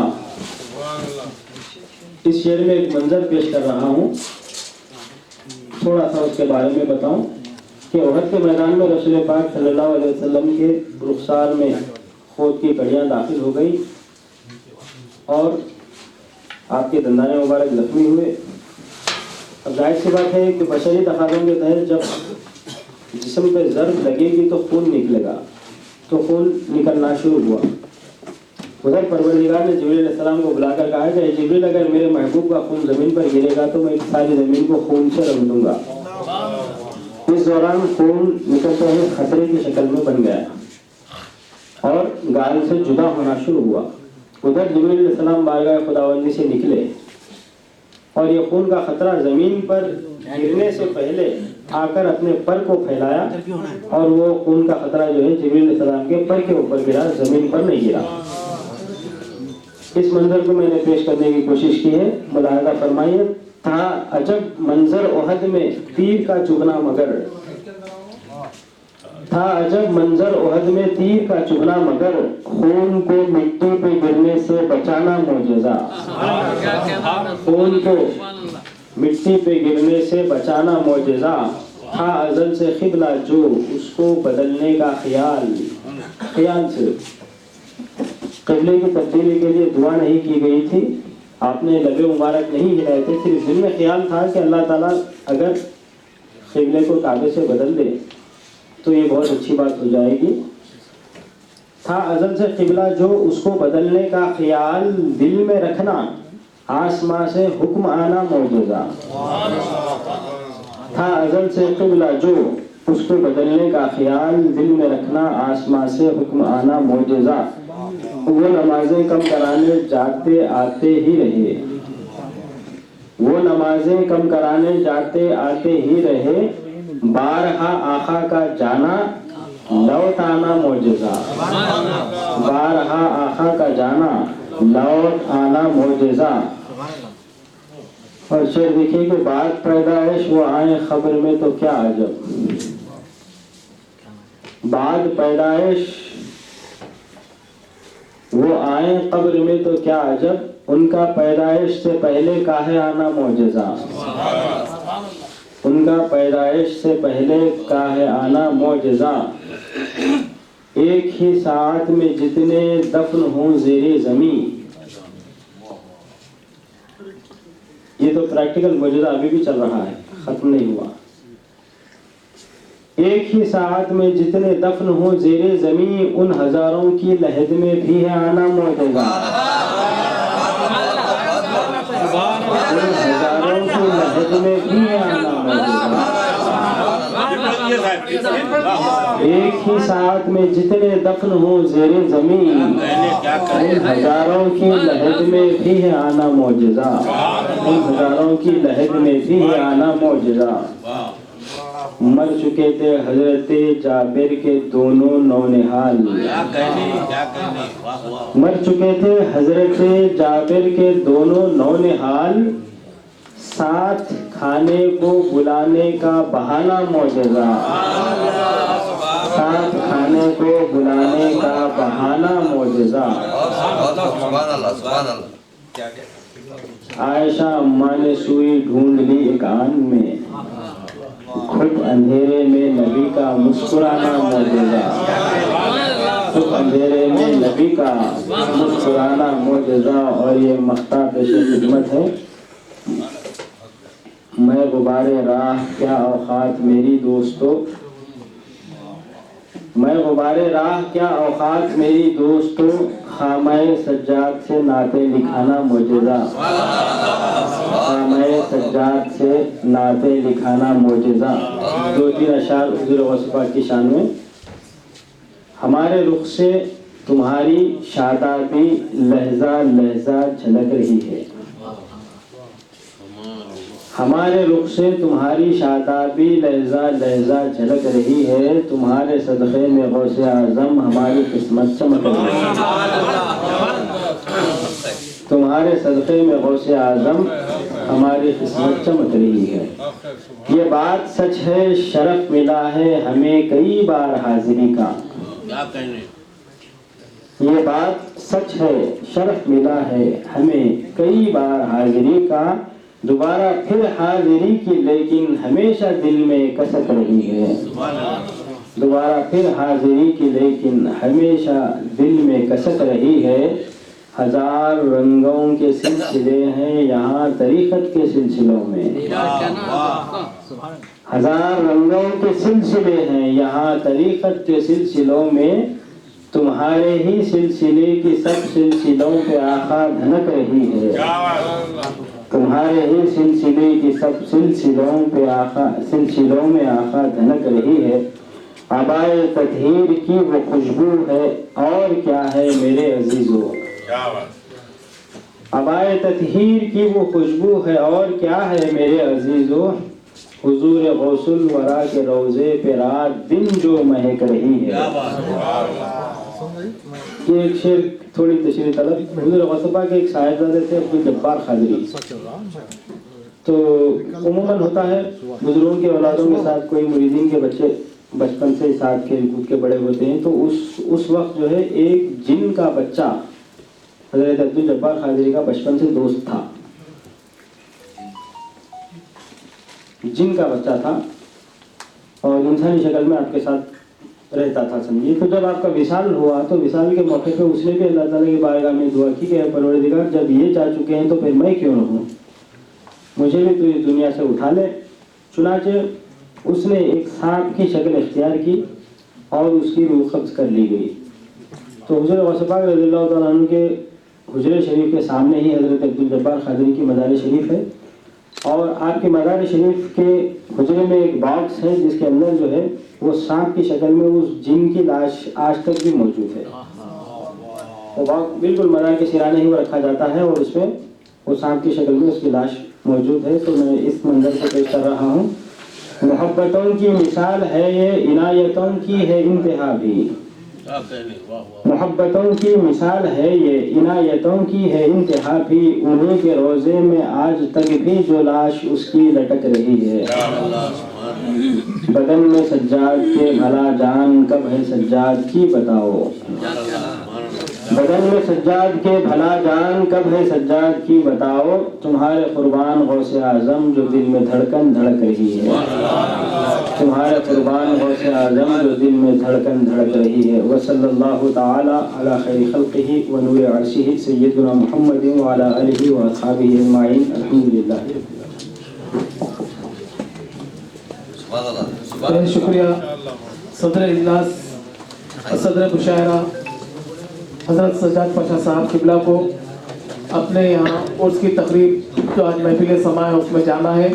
اس شعر میں ایک منظر پیش کر رہا ہوں تھوڑا سا اس کے بارے میں بتاؤں کہ احد کے میدان میں رسول پاک صلی اللہ علیہ وسلم کے رخسار میں خود کی کڑیاں داخل ہو گئی اور آپ کے دندان مبارک زخمی ہوئے. اب ظاہر سی بات ہے کہ بشری تقاضوں کے تحت جب جسم پہ ضرب لگے گی تو خون نکلے گا، تو خون نکلنا شروع ہوا. ادھر پروردگار نے جبریل علیہ السلام کو بلا کر کہا کہ اے جبریل، اگر میرے محبوب کا خون زمین پر گرے گا تو میں ساری زمین کو خون سے رنگ دوں گا. اس دوران خون نکلتے ہوئے خطرے کی شکل میں بن گیا اور گال سے جدا ہونا شروع ہوا. ادھر جبریل علیہ السلام بارگاہ خداوندی سے نکلے اور یہ خون کا خطرہ زمین پر گرنے سے پہلے آ کر اپنے پر کو پھیلایا اور وہ خون کا خطرہ جو ہے جبریل علیہ السلام کے پر کے اوپر گرا، زمین پر نہیں گرا. اس منظر کو میں نے پیش کرنے کی کوشش کی ہے، ملاحظہ فرمائیے. تھا عجب منظر احد میں تیر کا چبھنا مگر، تھا عجب منظر احد میں تیر کا چبھنا مگر، خون کو مٹی پہ گرنے سے بچانا معجزہ. خون کو مٹی پہ گرنے سے بچانا معجزہ، تھا ازل سے قبلہ جو اس کو بدلنے کا خیال. خیال صرف قبلے کی تبدیلی کے لیے دعا نہیں کی گئی تھی، آپ نے لبے مبارک نہیں ہلائے تھے، صرف دل میں خیال تھا کہ اللہ تعالیٰ اگر قبلے کو کعبے سے بدل دے تو یہ بہت اچھی بات ہو جائے گی. تھا ازل سے قبلہ جو اس کو بدلنے کا خیال، دل میں رکھنا آسماں سے حکم آنا معجزہ. تھا ازل سے قبلہ جو اس کو بدلنے کا خیال، دل میں رکھنا آسماں سے حکم آنا معجزہ. وہ نمازیں کم کرانے جاتے آتے ہی رہے، وہ نمازیں کم کرانے جاتے آتے ہی رہے، بارہا آقا کا جانا لوٹ آنا معجزہ. بارہا آقا کا جانا لوٹ آنا معجزہ. اور شعر دیکھیے کہ بعد پیدائش وہ آئیں قبر میں تو کیا عجب. بعد پیدائش وہ آئیں قبر میں تو کیا عجب، ان کا پیدائش سے پہلے کاہے آنا معجزہ. ان کا پیدائش سے پہلے کاہے آنا معجزہ. ایک ہی ساعت میں جتنے دفن ہوں زیر زمین. یہ تو پریکٹیکل معجزہ ابھی بھی چل رہا ہے، ختم نہیں ہوا. ایک ہی ساعت میں جتنے دفن ہوں زیر زمین، ان ہزاروں کی لحد میں بھی ہے آنا معجزہ. ان ہزاروں کی لحد میں بھی ہے آنا معجزہ. ایک ہی ساعت میں جتنے دفن ہوں زیر زمین، ان ہزاروں کی لحد میں بھی ہے آنا معجزہ. ان ہزاروں کی لحد میں بھی ہے آنا معجزہ. مر چکے تھے حضرت جابر کے دونوں نونہال. مر چکے تھے حضرت جابر کے دونوں نونہال، ساتھ کھانے کو بلانے کا بہانہ معجزہ. ساتھ کھانے کو بلانے کا بہانہ معجزہ. عائشہ اماں نے سوئی ڈھونڈ لی ایک آن میں، خود اندھیرے میں نبی کا مسکرانا معجزہ. خود اندھیرے میں نبی کا مسکرانا معجزہ. اور یہ مقطع پیش خدمت ہے. میں غبار راہ کیا اوقات میری دوستو، میں غبار راہ کیا اوقات میری دوستو، خامہ سجاد سے نعتیں لکھانا معجزہ. خامہ سجاد سے نعتیں لکھانا معجزہ. دو تین اشعار حضور غوث پاک کی شان میں. ہمارے رخ سے تمہاری شادابی لہجہ لہجہ جھلک رہی ہے. ہمارے رخ سے تمہاری شادابی لہجہ لہجہ جھلک رہی ہے. تمہارے صدقے میں غوث اعظم ہماری قسمت چمک رہی ہے. تمہارے صدقے میں غوث اعظم ہماری قسمت چمک رہی ہے. یہ بات سچ ہے شرف ملا ہے ہمیں کئی بار حاضری کا. یہ بات سچ ہے شرف ملا ہے ہمیں کئی بار حاضری کا. دوبارہ پھر حاضری کی لیکن ہمیشہ دل میں کسک رہی ہے، دوبارہ پھر حاضری کی لیکن ہمیشہ دل میں کسک رہی ہے، ہزار رنگوں کے سلسلے ہیں یہاں طریقت کے سلسلوں میں، ہزار رنگوں کے سلسلے ہیں یہاں طریقت کے سلسلوں میں، تمہارے ہی سلسلے کی سب سلسلوں پہ آقا دھنک رہی ہے، تمہارے ہی سلسلے کی سب سلسلوں میں آقا دھنک رہی ہے، عبائے تطہیر کی وہ خوشبو ہے اور کیا ہے میرے عزیزو، عبائے تطہیر کی وہ خوشبو ہے اور کیا ہے میرے عزیزو، حضور غوث الورا کے روضے پہ رات دن جو مہک رہی ہے۔ یہ ایک شعر تھوڑی تشریح طلب، حضور غوث پاک کے ایک صاحبزادے تھے عبد الجبار قادری، تو عموماً ہوتا ہے بزرگوں کے اولادوں کے ساتھ کوئی مریدین کے بچے بچپن سے ساتھ کھیل کود کے بڑے ہوتے ہیں، تو اس وقت جو ہے ایک جن کا بچہ حضرت عبد الجبار قادری کا بچپن سے دوست تھا، جن کا بچہ تھا اور انسانی شکل میں آپ کے ساتھ رہتا تھا سمجھیے۔ تو جب آپ کا وصال ہوا تو وصال کے موقع پہ اس نے بھی اللہ تعالیٰ کی بارگاہ میں دعا کی کہ اے پروردگار جب یہ جا چکے ہیں تو پھر میں کیوں نہ ہوں، مجھے بھی تو اس دنیا سے اٹھا لے۔ چنانچہ اس نے ایک سانپ کی شکل اختیار کی اور اس کی روح قبض کر لی گئی۔ تو حضور غوث پاک رضی اللہ تعالیٰ عنہ کے حجرے شریف کے سامنے ہی حضرت عبد الجبار قادری کی مزار شریف ہے، اور آپ کے مزار شریف کے حجرے میں ایک باکس ہے جس کے اندر جو ہے وہ سانپ کی شکل میں اس جن کی لاش آج تک بھی موجود ہے۔ وہ باکس بالکل مزار کے سرانے ہی وہ رکھا جاتا ہے اور اس میں وہ سانپ کی شکل میں اس کی لاش موجود ہے۔ تو میں اس منظر سے پیش کر رہا ہوں، محبتوں کی مثال ہے یہ، عنایتوں کی ہے انتہا بھی، محبتوں کی مثال ہے یہ، عنایتوں کی ہے انتہا بھی، انہیں کے روزے میں آج تک بھی جو لاش اس کی لٹک رہی ہے۔ بدن میں سجاد کے بھلا جان کب ہے سجاد کی بتاؤ، بدن میں سجاد کے بھلا جان کب ہے سجاد کی بتاؤ، تمہارے قربان غوث اعظم جو دل میں دھڑکن دھڑک رہی ہے، تمہارے قربان غوث اعظم جو دل میں دھڑکن دھڑک رہی ہے۔ وصلی اللہ تعالی علی خیر خلقہ و نور عرشہ سیدنا محمد وعلی آلہ و اصحابہ اجمعین، الحمدللہ۔ بہت شکریہ صدر اجلاس صدر مشاعرہ حضرت سجاد پاشا صاحب قبلہ کو اپنے یہاں عرس کی تقریب جو آج محفل سما ہے اس میں جانا ہے۔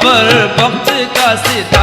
پر وقت کا ستارہ